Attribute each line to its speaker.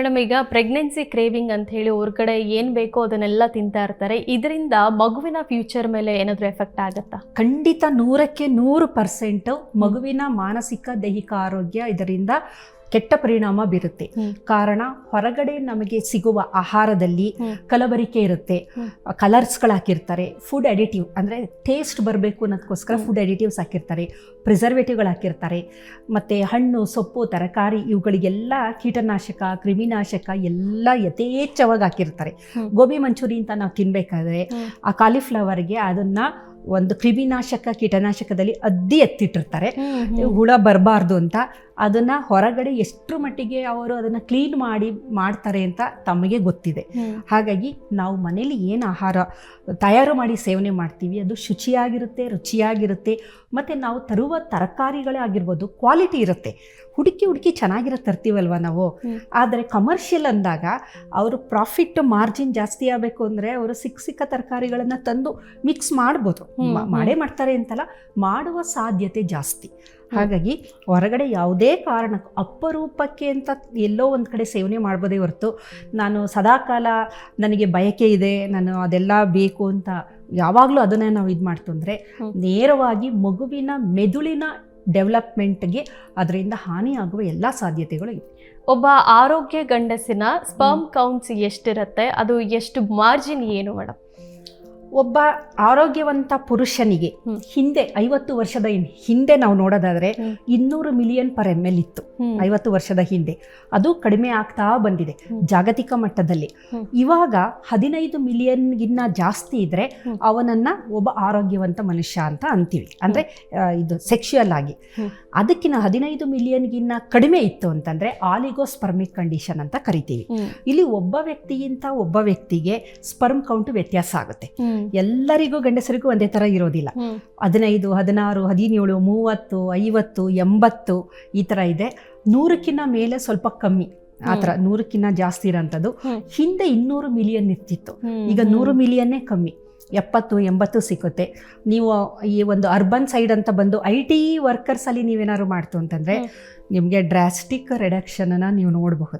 Speaker 1: Madam, ಈಗ pregnancy craving ಅಂತ ಹೇಳಿ ಹೊರಗಡೆ ಏನು ಬೇಕೋ ಅದನ್ನೆಲ್ಲ ತಿಂತಾ ಇರ್ತಾರೆ. ಇದರಿಂದ ಮಗುವಿನ ಫ್ಯೂಚರ್ ಮೇಲೆ ಏನಾದರೂ ಎಫೆಕ್ಟ್ ಆಗುತ್ತಾ?
Speaker 2: ಖಂಡಿತ 100% ಮಗುವಿನ ಮಾನಸಿಕ ದೈಹಿಕ ಆರೋಗ್ಯ ಇದರಿಂದ ಕೆಟ್ಟ ಪರಿಣಾಮ ಬೀರುತ್ತೆ. ಕಾರಣ, ಹೊರಗಡೆ ನಮಗೆ ಸಿಗುವ ಆಹಾರದಲ್ಲಿ ಕಲಬರಿಕೆ ಇರುತ್ತೆ, ಕಲರ್ಸ್ಗಳು ಹಾಕಿರ್ತಾರೆ, ಫುಡ್ ಅಡಿಟಿವ್ ಅಂದರೆ ಟೇಸ್ಟ್ ಬರಬೇಕು ಅನ್ನೋದಕ್ಕೋಸ್ಕರ ಫುಡ್ ಅಡಿಟಿವ್ಸ್ ಹಾಕಿರ್ತಾರೆ, ಪ್ರಿಸರ್ವೇಟಿವ್ಗಳು ಹಾಕಿರ್ತಾರೆ, ಮತ್ತು ಹಣ್ಣು ಸೊಪ್ಪು ತರಕಾರಿ ಇವುಗಳಿಗೆಲ್ಲ ಕೀಟನಾಶಕ ಕ್ರಿಮಿನಾಶಕ ಎಲ್ಲ ಯಥೇಚ್ಛವಾಗಿ ಹಾಕಿರ್ತಾರೆ. ಗೋಬಿ ಮಂಚೂರಿ ಅಂತ ನಾವು ತಿನ್ನಬೇಕಾದ್ರೆ ಆ ಕಾಲಿಫ್ಲವರ್ಗೆ ಅದನ್ನು ಒಂದು ಕ್ರಿಮಿನಾಶಕ ಕೀಟನಾಶಕದಲ್ಲಿ ಎತ್ತಿಟ್ಟಿರ್ತಾರೆ, ಹುಳ ಬರಬಾರ್ದು ಅಂತ. ಅದನ್ನು ಹೊರಗಡೆ ಎಷ್ಟರ ಮಟ್ಟಿಗೆ ಅವರು ಅದನ್ನು ಕ್ಲೀನ್ ಮಾಡ್ತಾರೆ ಅಂತ ತಮಗೆ ಗೊತ್ತಿದೆ. ಹಾಗಾಗಿ ನಾವು ಮನೇಲಿ ಏನು ಆಹಾರ ತಯಾರು ಮಾಡಿ ಸೇವನೆ ಮಾಡ್ತೀವಿ ಅದು ಶುಚಿಯಾಗಿರುತ್ತೆ, ರುಚಿಯಾಗಿರುತ್ತೆ, ಮತ್ತು ನಾವು ತರುವ ತರಕಾರಿಗಳೇ ಆಗಿರ್ಬೋದು ಕ್ವಾಲಿಟಿ ಇರುತ್ತೆ. ಹುಡುಕಿ ಚೆನ್ನಾಗಿರೋ ತರ್ತೀವಲ್ವ ನಾವು. ಆದರೆ ಕಮರ್ಷಿಯಲ್ ಅಂದಾಗ ಅವರು ಪ್ರಾಫಿಟ್ ಮಾರ್ಜಿನ್ ಜಾಸ್ತಿ ಆಗಬೇಕು ಅಂದರೆ ಅವರು ಸಿಕ್ಕ ತರಕಾರಿಗಳನ್ನು ತಂದು ಮಿಕ್ಸ್ ಮಾಡ್ಬೋದು, ಮಾಡ್ತಾರೆ ಅಂತಲ್ಲ, ಮಾಡುವ ಸಾಧ್ಯತೆ ಜಾಸ್ತಿ. ಹಾಗಾಗಿ ಹೊರಗಡೆ ಯಾವುದೇ ಕಾರಣಕ್ಕೂ ಅಪರೂಪಕ್ಕೆ ಅಂತ ಎಲ್ಲೋ ಒಂದು ಕಡೆ ಸೇವನೆ ಮಾಡ್ಬೋದೇ ಹೊರತು ನಾನು ಸದಾಕಾಲ ನನಗೆ ಬಯಕೆ ಇದೆ, ನಾನು ಅದೆಲ್ಲ ಬೇಕು ಅಂತ ಯಾವಾಗಲೂ ಅದನ್ನೇ ನಾವು ಇದು ಮಾಡ್ತು ಅಂದರೆ ನೇರವಾಗಿ ಮಗುವಿನ ಮೆದುಳಿನ ಡೆವಲಪ್ಮೆಂಟ್ಗೆ ಅದರಿಂದ ಹಾನಿಯಾಗುವ ಎಲ್ಲ ಸಾಧ್ಯತೆಗಳು ಇದೆ.
Speaker 1: ಒಬ್ಬ ಆರೋಗ್ಯ ಗಂಡಸಿನ ಸ್ಪರ್ಮ್ ಕೌಂಟ್ಸ್ ಎಷ್ಟಿರುತ್ತೆ, ಅದು ಎಷ್ಟು ಮಾರ್ಜಿನ್ ಏನು ಮೇಡಮ್?
Speaker 2: ಒಬ್ಬ ಆರೋಗ್ಯವಂತ ಪುರುಷನಿಗೆ ಹಿಂದೆ 50 ವರ್ಷದ ಹಿಂದೆ ನಾವು ನೋಡೋದಾದರೆ 200 ಮಿಲಿಯನ್ ಪರ್ ml ಇತ್ತು 50 ವರ್ಷದ ಹಿಂದೆ. ಅದು ಕಡಿಮೆ ಆಗ್ತಾ ಬಂದಿದೆ ಜಾಗತಿಕ ಮಟ್ಟದಲ್ಲಿ. ಇವಾಗ 15 ಮಿಲಿಯನ್ಗಿನ್ನ ಜಾಸ್ತಿ ಇದ್ರೆ ಅವನನ್ನ ಒಬ್ಬ ಆರೋಗ್ಯವಂತ ಮನುಷ್ಯ ಅಂತ ಅಂತೀವಿ, ಅಂದರೆ ಇದು ಸೆಕ್ಷುಯಲ್ ಆಗಿ. ಅದಕ್ಕಿಂತ 15 ಮಿಲಿಯನ್ಗಿನ್ನ ಕಡಿಮೆ ಇತ್ತು ಅಂತಂದರೆ ಆಲಿಗೋಸ್ಪರ್ಮಿಕ್ ಕಂಡೀಷನ್ ಅಂತ ಕರಿತೀವಿ. ಇಲ್ಲಿ ಒಬ್ಬ ವ್ಯಕ್ತಿಗಿಂತ ಒಬ್ಬ ವ್ಯಕ್ತಿಗೆ ಸ್ಪರ್ಮ್ ಕೌಂಟ್ ವ್ಯತ್ಯಾಸ ಆಗುತ್ತೆ. ಎಲ್ಲರಿಗೂ ಗಂಡಸರಿಗೂ ಒಂದೇ ಥರ ಇರೋದಿಲ್ಲ. 15, 16, 17, 30, 50, 80 ಈ ಥರ ಇದೆ. 100ಕ್ಕಿಂತ ಮೇಲೆ ಸ್ವಲ್ಪ ಕಮ್ಮಿ, ಆ ಥರ 100ಕ್ಕಿಂತ ಜಾಸ್ತಿ ಇರೋಂಥದ್ದು. ಹಿಂದೆ 200 ಮಿಲಿಯನ್ ಇರ್ತಿತ್ತು, ಈಗ 100 ಮಿಲಿಯನ್ನೇ ಕಮ್ಮಿ, 70, 80 ಸಿಗುತ್ತೆ. ನೀವು ಈ ಒಂದು ಅರ್ಬನ್ ಸೈಡ್ ಅಂತ ಬಂದು IT ವರ್ಕರ್ಸಲ್ಲಿ ನೀವೇನಾದ್ರು ಮಾಡ್ತು ಅಂತಂದರೆ ನಿಮಗೆ ಡ್ರಾಸ್ಟಿಕ್ ರಿಡಕ್ಷನನ್ನು ನೀವು ನೋಡಬಹುದು.